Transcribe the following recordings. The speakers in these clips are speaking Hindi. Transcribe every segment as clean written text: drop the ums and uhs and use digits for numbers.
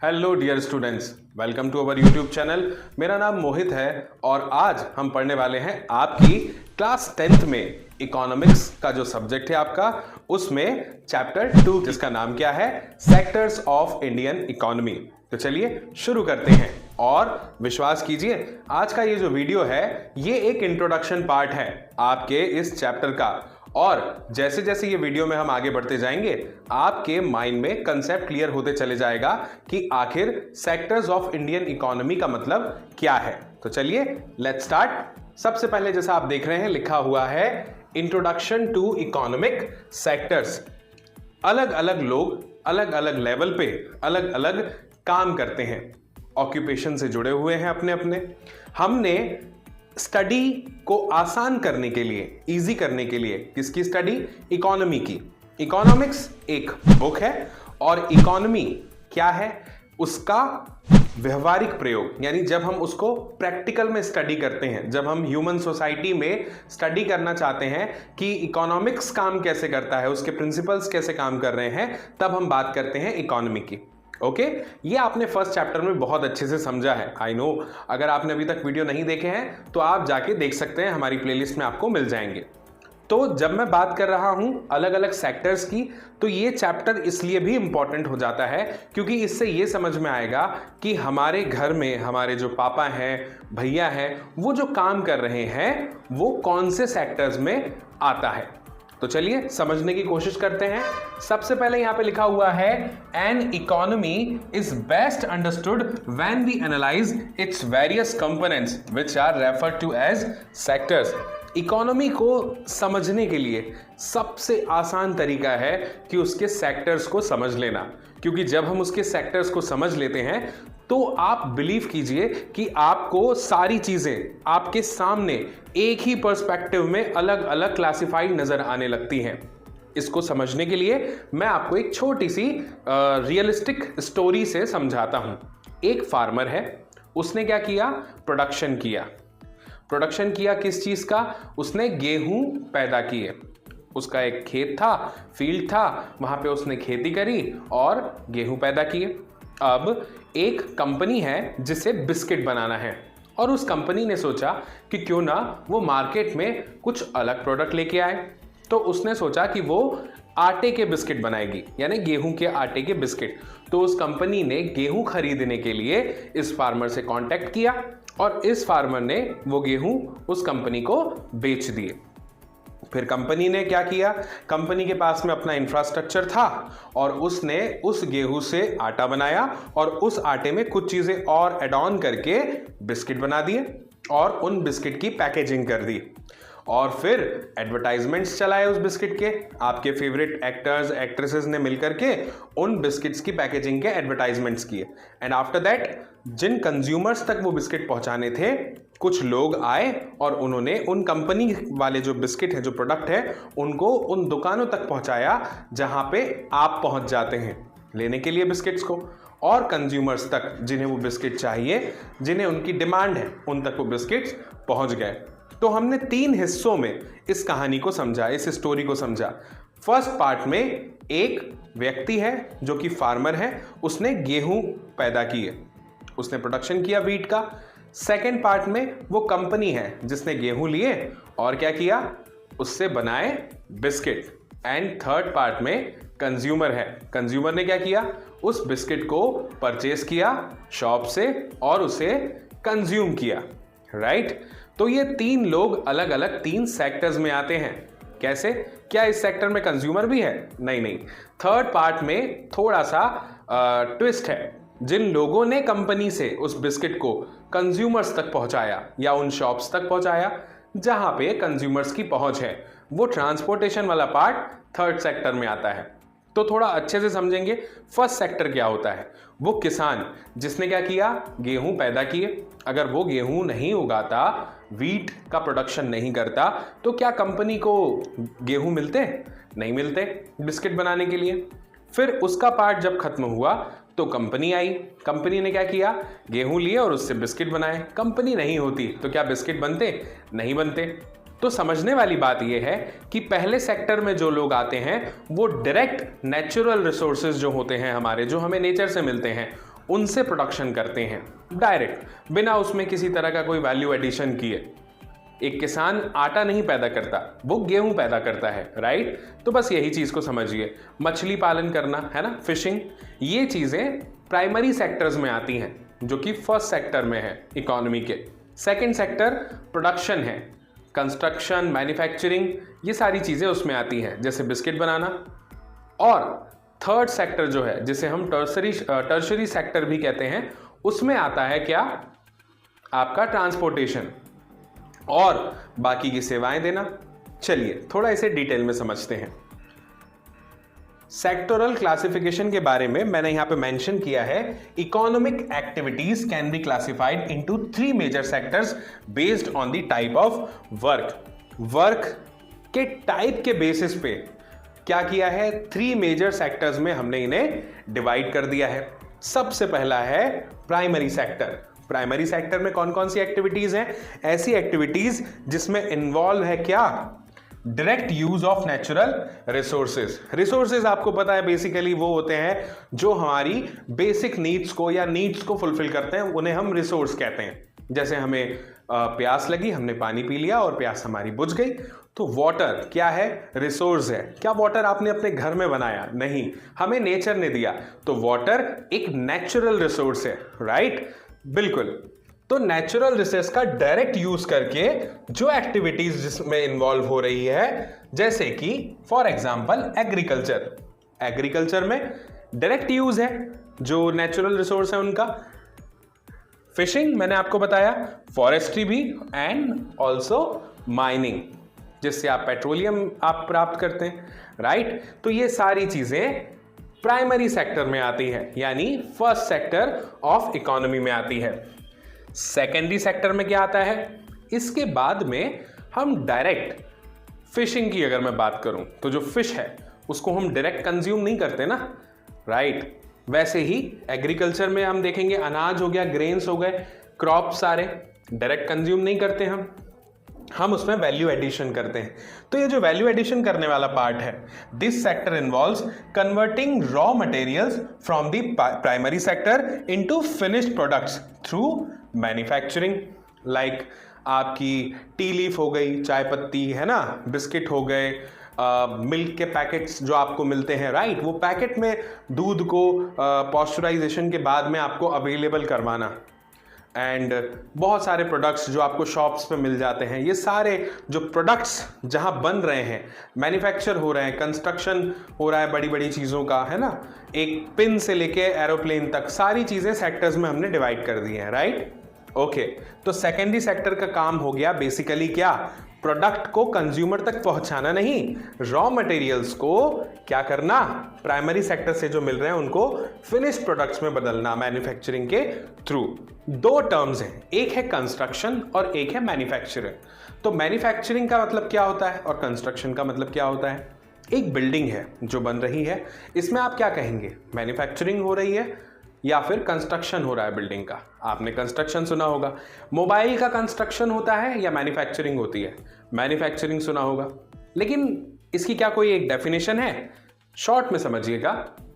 Hello dear students, welcome to our YouTube channel. मेरा नाम मोहित है और आज हम पढ़ने वाले हैं आपकी क्लास 10th में इकोनॉमिक्स का जो सब्जेक्ट है आपका, उसमें चैप्टर 2 जिसका नाम क्या है, सेक्टर्स ऑफ इंडियन इकोनॉमी। तो चलिए शुरू करते हैं और विश्वास कीजिए आज का ये जो वीडियो है ये एक इंट्रोडक्शन पार्ट है आपके इस चैप्टर का, और जैसे जैसे ये वीडियो में हम आगे बढ़ते जाएंगे आपके माइंड में कंसेप्ट क्लियर होते चले जाएगा कि आखिर सेक्टर्स ऑफ इंडियन इकोनॉमी का मतलब क्या है। तो चलिए लेट्स स्टार्ट। सबसे पहले जैसा आप देख रहे हैं लिखा हुआ है इंट्रोडक्शन टू इकोनॉमिक सेक्टर्स। अलग अलग लोग अलग अलग लेवल पे अलग अलग काम करते हैं, ऑक्यूपेशन से जुड़े हुए हैं अपने अपने। हमने स्टडी को आसान करने के लिए, इजी करने के लिए, किसकी स्टडी? इकोनॉमी की। इकोनॉमिक्स एक बुक है और इकोनॉमी क्या है, उसका व्यवहारिक प्रयोग, यानी जब हम उसको प्रैक्टिकल में स्टडी करते हैं, जब हम ह्यूमन सोसाइटी में स्टडी करना चाहते हैं कि इकोनॉमिक्स काम कैसे करता है, उसके प्रिंसिपल्स कैसे काम कर रहे हैं, तब हम बात करते हैं इकोनॉमी की। ओके, ये आपने फर्स्ट चैप्टर में बहुत अच्छे से समझा है। आई नो, अगर आपने अभी तक वीडियो नहीं देखे हैं तो आप जाके देख सकते हैं, हमारी प्लेलिस्ट में आपको मिल जाएंगे। तो जब मैं बात कर रहा हूं अलग अलग सेक्टर्स की, तो ये चैप्टर इसलिए भी इंपॉर्टेंट हो जाता है क्योंकि इससे ये समझ में आएगा कि हमारे घर में हमारे जो पापा हैं, भैया हैं, वो जो काम कर रहे हैं वो कौन से सेक्टर्स में आता है। तो चलिए समझने की कोशिश करते हैं। सबसे पहले यहां पे लिखा हुआ है an economy is best understood when we analyse its various components which are referred to as sectors. Economy को समझने के लिए सबसे आसान तरीका है कि उसके सेक्टर्स को समझ लेना, क्योंकि जब हम उसके सेक्टर्स को समझ लेते हैं तो आप बिलीव कीजिए कि आपको सारी चीजें आपके सामने एक ही पर्सपेक्टिव में अलग अलग क्लासिफाइड नजर आने लगती हैं। इसको समझने के लिए मैं आपको एक छोटी सी रियलिस्टिक स्टोरी से समझाता हूं। एक फार्मर है, उसने क्या किया? प्रोडक्शन किया। प्रोडक्शन किया किस चीज का? उसने गेहूं पैदा किए। उसका एक खेत था, फील्ड था, वहां पे उसने खेती करी और गेहूं पैदा किए। अब एक कंपनी है जिसे बिस्किट बनाना है और उस कंपनी ने सोचा कि क्यों ना वो मार्केट में कुछ अलग प्रोडक्ट लेके आए। तो उसने सोचा कि वो आटे के बिस्किट बनाएगी, यानी गेहूं के आटे के बिस्किट। तो उस कंपनी ने गेहूं खरीदने के लिए इस फार्मर से कांटेक्ट किया और इस फार्मर ने वो गेहूं उस कंपनी को बेच दिए। फिर कंपनी ने क्या किया? कंपनी के पास में अपना इंफ्रास्ट्रक्चर था और उसने उस गेहूं से आटा बनाया और उस आटे में कुछ चीजें और ऐड ऑन करके बिस्किट बना दिए और उन बिस्किट की पैकेजिंग कर दी और फिर एडवर्टाइजमेंट्स चलाए उस बिस्किट के। आपके फेवरेट एक्टर्स एक्ट्रेसेस ने मिलकर के उन बिस्किट्स की पैकेजिंग के एडवर्टाइजमेंट्स किए। एंड आफ्टर दैट जिन कंज्यूमर्स तक वो बिस्किट पहुंचाने थे, कुछ लोग आए और उन्होंने उन कंपनी वाले जो बिस्किट है, जो प्रोडक्ट है, उनको उन दुकानों तक पहुंचाया जहां पे आप पहुंच जाते हैं लेने के लिए बिस्किट्स को, और कंज्यूमर्स तक जिन्हें वो बिस्किट चाहिए, जिन्हें उनकी डिमांड है, उन तक वो बिस्किट्स पहुंच गए। तो हमने 3 हिस्सों में इस कहानी को समझा, इस स्टोरी को समझा। फर्स्ट पार्ट में एक व्यक्ति है जो कि फार्मर है, उसने गेहूं पैदा किए, उसने प्रोडक्शन किया वीट का। सेकेंड पार्ट में वो कंपनी है जिसने गेहूं लिए और क्या किया? उससे बनाए बिस्किट। एंड थर्ड पार्ट में कंज्यूमर है, कंज्यूमर ने क्या किया? उस बिस्किट को परचेस किया शॉप से और उसे कंज्यूम किया। राइट? तो ये 3 लोग अलग अलग 3 सेक्टर्स में आते हैं। कैसे? क्या इस सेक्टर में कंज्यूमर भी है? नहीं। थर्ड पार्ट में थोड़ा सा ट्विस्ट है। जिन लोगों ने कंपनी से उस बिस्किट को कंज्यूमर्स तक पहुंचाया या उन शॉप्स तक पहुंचाया जहां पे कंज्यूमर्स की पहुंच है, वो ट्रांसपोर्टेशन वाला पार्ट थर्ड सेक्टर में आता है। तो थोड़ा अच्छे से समझेंगे फर्स्ट सेक्टर क्या होता है। वो किसान जिसने क्या किया? गेहूं पैदा किए। अगर वो गेहूं नहीं उगाता, वीट का प्रोडक्शन नहीं करता, तो क्या कंपनी को गेहूं मिलते? नहीं मिलते बिस्किट बनाने के लिए। फिर उसका पार्ट जब खत्म हुआ तो कंपनी आई, कंपनी ने क्या किया? गेहूं लिए और उससे बिस्किट बनाए। कंपनी नहीं होती तो क्या बिस्किट बनते? नहीं बनते। तो समझने वाली बात यह है कि पहले सेक्टर में जो लोग आते हैं वो डायरेक्ट नेचुरल रिसोर्सेज जो होते हैं हमारे, जो हमें नेचर से मिलते हैं, उनसे प्रोडक्शन करते हैं डायरेक्ट, बिना उसमें किसी तरह का कोई वैल्यू एडिशन किए। एक किसान आटा नहीं पैदा करता, वो गेहूं पैदा करता है, राइट। तो बस यही चीज को समझिए। मछली पालन करना है ना, फिशिंग, ये चीजें प्राइमरी सेक्टर्स में आती हैं, जो कि फर्स्ट सेक्टर में है इकोनॉमी के। सेकंड सेक्टर प्रोडक्शन है, कंस्ट्रक्शन, मैन्युफैक्चरिंग, ये सारी चीजें उसमें आती हैं, जैसे बिस्किट बनाना। और थर्ड सेक्टर जो है, जिसे हम टर्शरी सेक्टर भी कहते हैं, उसमें आता है क्या, आपका ट्रांसपोर्टेशन और बाकी की सेवाएं देना। चलिए थोड़ा इसे डिटेल में समझते हैं। सेक्टोरल क्लासिफिकेशन के बारे में मैंने यहां पे मेंशन किया है, economic activities can be classified into 3 major sectors based on the type of work के टाइप के बेसिस पे क्या किया है, 3 मेजर सेक्टर्स में हमने इन्हें डिवाइड कर दिया है। सबसे पहला है प्राइमरी सेक्टर। प्राइमरी सेक्टर में कौन कौन सी एक्टिविटीज हैं, ऐसी एक्टिविटीज जिसमें इन्वॉल्व है क्या, direct use of natural resources आपको पता है बेसिकली वो होते हैं जो हमारी बेसिक नीड्स को या नीड्स को फुलफिल करते हैं, उन्हें हम रिसोर्स कहते हैं। जैसे हमें प्यास लगी, हमने पानी पी लिया और प्यास हमारी बुझ गई, तो वाटर क्या है, रिसोर्स है। क्या वाटर आपने अपने घर में बनाया? नहीं, हमें नेचर ने दिया। तो वाटर एक नेचुरल रिसोर्स है, राइट, बिल्कुल। तो नेचुरल रिसोर्स का डायरेक्ट यूज करके जो एक्टिविटीज जिसमें इन्वॉल्व हो रही है, जैसे कि फॉर एग्जांपल एग्रीकल्चर में डायरेक्ट यूज है जो नेचुरल रिसोर्स है उनका। फिशिंग मैंने आपको बताया, फॉरेस्ट्री भी, एंड ऑल्सो माइनिंग, जिससे आप पेट्रोलियम आप प्राप्त करते हैं, राइट। तो ये सारी चीजें प्राइमरी सेक्टर में आती है, यानी फर्स्ट सेक्टर ऑफ इकोनॉमी में आती है। सेकेंडरी सेक्टर में क्या आता है, इसके बाद में हम डायरेक्ट फिशिंग की अगर मैं बात करूं तो जो फिश है उसको हम डायरेक्ट कंज्यूम नहीं करते ना, राइट। वैसे ही एग्रीकल्चर में हम देखेंगे, अनाज हो गया, ग्रेन्स हो गए, क्रॉप सारे डायरेक्ट कंज्यूम नहीं करते हम उसमें वैल्यू एडिशन करते हैं। तो ये जो वैल्यू एडिशन करने वाला पार्ट है, this sector involves converting raw materials from the primary sector into finished products through manufacturing. Like आपकी टी लीफ हो गई, चाय पत्ती है ना, बिस्किट हो गए, मिल्क के पैकेट्स जो आपको मिलते हैं, राइट, वो पैकेट में दूध को पॉस्चराइजेशन के बाद में आपको अवेलेबल करवाना, एंड बहुत सारे प्रोडक्ट्स जो आपको शॉप्स पे मिल जाते हैं। ये सारे जो प्रोडक्ट्स जहां बन रहे हैं, मैन्युफैक्चर हो रहे हैं, कंस्ट्रक्शन हो रहा है बड़ी बड़ी चीज़ों का, है ना, एक पिन से लेके एरोप्लेन तक, सारी चीज़ें सेक्टर्स में हमने डिवाइड कर दी हैं, राइट। ओके, तो सेकेंडरी सेक्टर का काम हो गया बेसिकली क्या, प्रोडक्ट को कंज्यूमर तक पहुंचाना नहीं, रॉ मटेरियल्स को क्या करना, प्राइमरी सेक्टर से जो मिल रहे हैं उनको फिनिश्ड प्रोडक्ट्स में बदलना मैन्युफैक्चरिंग के थ्रू। 2 टर्म्स हैं, एक है कंस्ट्रक्शन और एक है मैन्युफैक्चरिंग। तो मैन्युफैक्चरिंग का मतलब क्या होता है और कंस्ट्रक्शन का मतलब क्या होता है। एक बिल्डिंग है जो बन रही है, इसमें आप क्या कहेंगे, मैन्युफैक्चरिंग हो रही है या फिर कंस्ट्रक्शन हो रहा है बिल्डिंग का। आपने कंस्ट्रक्शन सुना होगा। मोबाइल का कंस्ट्रक्शन होता है या मैन्युफैक्चरिंग होती है, मैन्युफैक्चरिंग सुना होगा। लेकिन इसकी क्या कोई एक डेफिनेशन है, शॉर्ट में समझिएगा,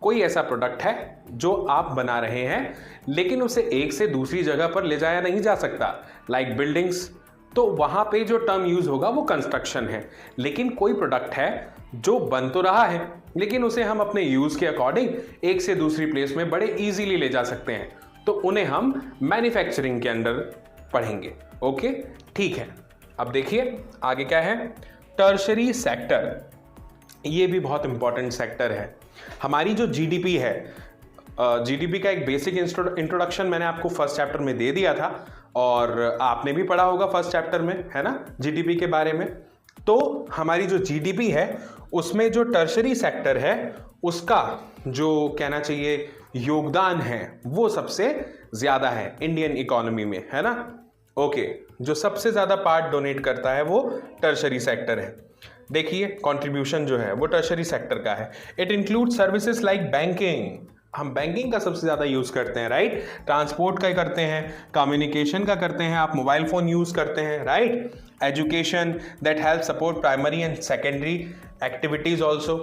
कोई ऐसा प्रोडक्ट है जो आप बना रहे हैं लेकिन उसे एक से दूसरी जगह पर ले जाया नहीं जा सकता, लाइक बिल्डिंग्स, तो वहां पे जो टर्म यूज होगा वो कंस्ट्रक्शन है। लेकिन कोई प्रोडक्ट है जो बन तो रहा है लेकिन उसे हम अपने यूज के अकॉर्डिंग एक से दूसरी प्लेस में बड़े इजीली ले जा सकते हैं, तो उन्हें हम मैन्युफैक्चरिंग के अंडर पढ़ेंगे। ओके, ठीक है। अब देखिए आगे क्या है, टर्शरी सेक्टर। ये भी बहुत इंपॉर्टेंट सेक्टर है। हमारी जो जीडीपी है, जीडीपी का एक बेसिक इंट्रोडक्शन मैंने आपको फर्स्ट चैप्टर में दे दिया था और आपने भी पढ़ा होगा फर्स्ट चैप्टर में, है ना, जीडीपी के बारे में। तो हमारी जो जीडीपी है उसमें जो टर्शरी सेक्टर है उसका जो कहना चाहिए योगदान है वो सबसे ज्यादा है इंडियन इकोनॉमी में, है ना। ओके, जो सबसे ज्यादा पार्ट डोनेट करता है वो टर्शरी सेक्टर है। देखिए कंट्रीब्यूशन जो है वो टर्शरी सेक्टर का है। It include services like banking, हम बैंकिंग का सबसे ज्यादा यूज करते हैं, राइट, ट्रांसपोर्ट का करते हैं, कम्युनिकेशन का करते हैं, आप मोबाइल फोन यूज करते हैं, right, education that help support primary and secondary activities also.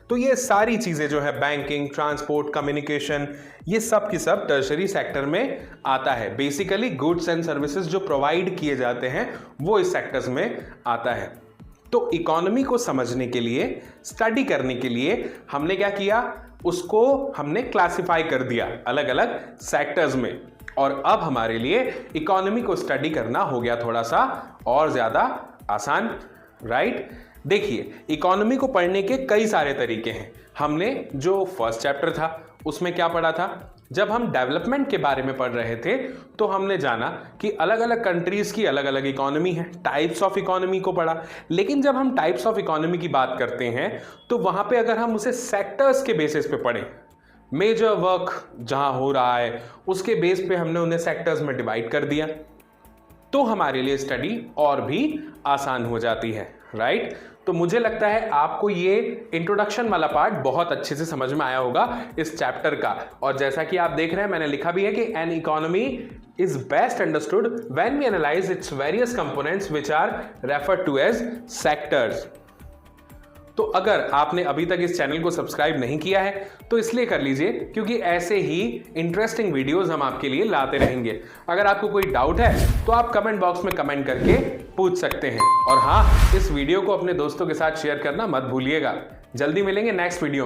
तो ये सारी चीजें जो है बैंकिंग, ट्रांसपोर्ट, कम्युनिकेशन, ये सब की सब टर्शरी सेक्टर में आता है। बेसिकली गुड्स एंड सर्विसेज जो प्रोवाइड किए जाते हैं वो इस सेक्टर्स में आता है। तो इकोनॉमी को समझने के लिए, स्टडी करने के लिए हमने क्या किया, उसको हमने क्लासिफाई कर दिया अलग अलग सेक्टर्स में, और अब हमारे लिए इकोनॉमी को स्टडी करना हो गया थोड़ा सा और ज्यादा आसान, राइट। देखिए, इकोनॉमी को पढ़ने के कई सारे तरीके हैं। हमने जो फर्स्ट चैप्टर था उसमें क्या पढ़ा था, जब हम डेवलपमेंट के बारे में पढ़ रहे थे तो हमने जाना कि अलग अलग कंट्रीज की अलग अलग इकोनॉमी है, टाइप्स ऑफ इकोनॉमी को पढ़ा। लेकिन जब हम टाइप्स ऑफ इकोनॉमी की बात करते हैं तो वहां पे अगर हम उसे सेक्टर्स के बेसिस पे पढ़ें, मेजर वर्क जहां हो रहा है उसके बेस पे हमने उन्हें सेक्टर्स में डिवाइड कर दिया, तो हमारे लिए स्टडी और भी आसान हो जाती है, राइट। तो मुझे लगता है आपको ये इंट्रोडक्शन वाला पार्ट बहुत अच्छे से समझ में आया होगा इस चैप्टर का। और जैसा कि आप देख रहे हैं, मैंने लिखा भी है कि an economy is best understood when we analyse its various components which are referred to as sectors. तो अगर आपने अभी तक इस चैनल को सब्सक्राइब नहीं किया है तो इसलिए कर लीजिए, क्योंकि ऐसे ही इंटरेस्टिंग वीडियोस हम आपके लिए लाते रहेंगे। अगर आपको कोई डाउट है तो आप कमेंट बॉक्स में कमेंट करके पूछ सकते हैं। और हाँ, इस वीडियो को अपने दोस्तों के साथ शेयर करना मत भूलिएगा। जल्दी मिलेंगे नेक्स्ट वीडियो में।